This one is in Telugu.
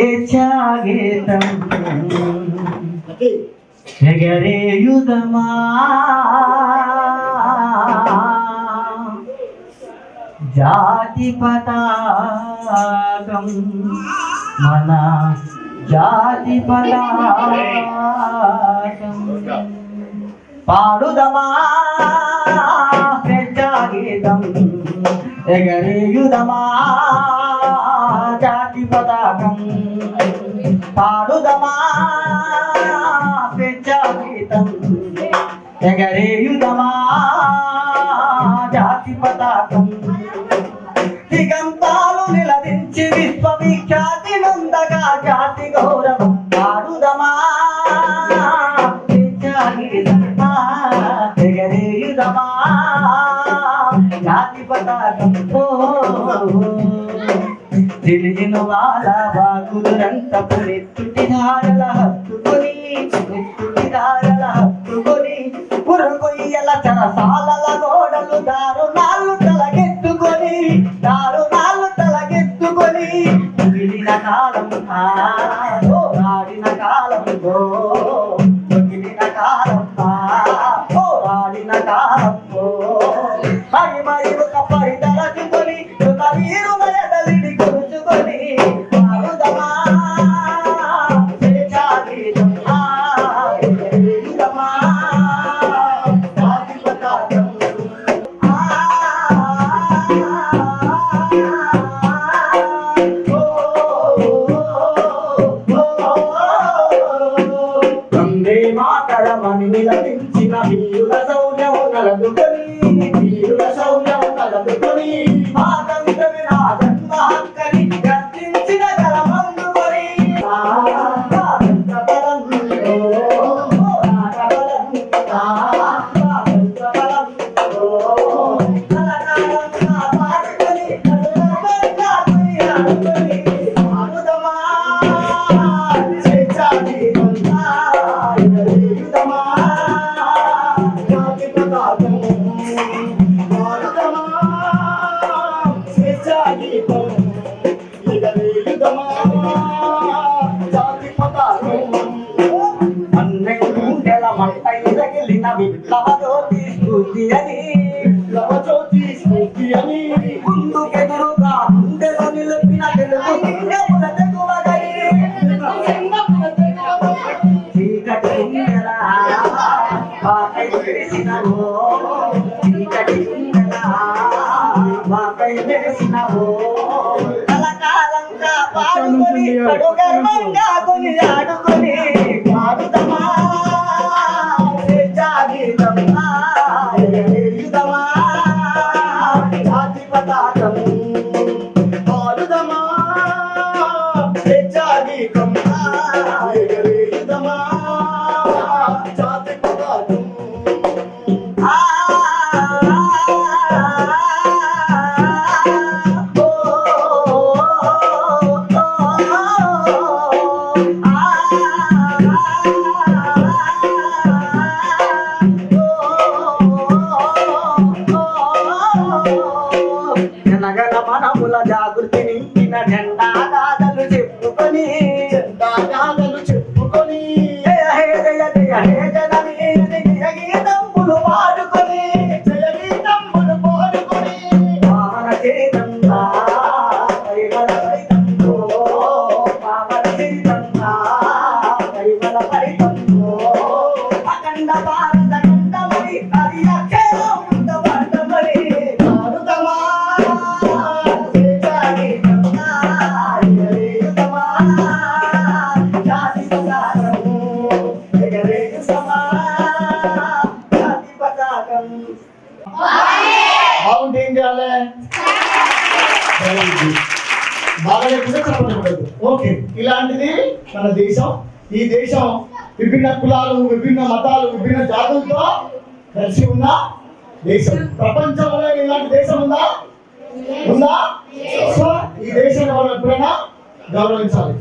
స్వేచ్ఛాగీతం ఎగరేయుదమా జాతి పతాకం మన జాతి పతాకం పాడుదమా స్వేచ్ఛాగీతం ఎగరేయుదమా జాతి పతాకం పాడుదమా స్వేచ్ఛాగీతం ఎగరేయుదమా జాతి పతాకం దిగంతాలు నిలదించి విశ్వవిఖ్యాతి నందగా జాతి గౌరవం పాడుదమా స్వేచ్ఛాగీతం ఎగరేయుదమా జాతి పతాకం తెలియను వాళ్ళ వాగులంతపు నెత్తుటి ధారల హత్తుకొని పురుగొయ్యల చరసాలల గోడలు దారుణాలు తలకెత్తుకొని మిగిలిన కాలం ఆడిన కాలం మిగిలిన కాలం ఆడిన కాలం మరి ఒక పరితలచుకొని ఒక వీరుల ఎదలిడి కొలుచుకొని పాడుదమా స్వేచ్ఛాగీతం ఎగరేయుదమా జాతి పతాకం వందే మాతరమని నిలదించిన వీరుల శౌర్యము కలదుకొని మాతంత్రమే నా జన్మ హక్కని గర్జించిన గలమందుకొని విప్లవజ్యోతి అని ముందుకెదురుగా గుండెలో నిలిపిన తెలుగు చీకటి గుండెలా మాకై మెరిసినవో కలకాలంగా పాడుకొని కడు గర్వంగా కొని ఆడుకొని పాడుదమా స్వేచ్ఛాగీతం ఎగరేయుదమా జాతి పతాకం పాడుదమా స్వేచ్ఛాగీతం ఎగరేయుదమా జాతి పతాకం మనముల జాగృతి నింపిన జెండా గాథలు చెప్పుకొని జయ హే జయ జయ హే జననీ జయ గీతంబులు పాడుకొని పావన చైతన్యా పరిమళ పరితంతో పావన చైతన్యా పరిమళ పరితంతో అఖండ భారత ఖండమని అది అక్షరం ఉండబడ్డమని పాడుదమా బాగుంటే ఏం చేయాలి బాగా లేకపోతే చెప్పకూడదు. ఓకే, ఇలాంటిది మన దేశం. ఈ దేశం విభిన్న కులాలు, విభిన్న మతాలు, విభిన్న జాతులతో కలిసి ఉన్న దేశం. ప్రపంచంలో ఇలాంటి దేశం ఉందా? సో ఈ దేశాన్ని మనం ఎప్పుడైనా గౌరవించాలి.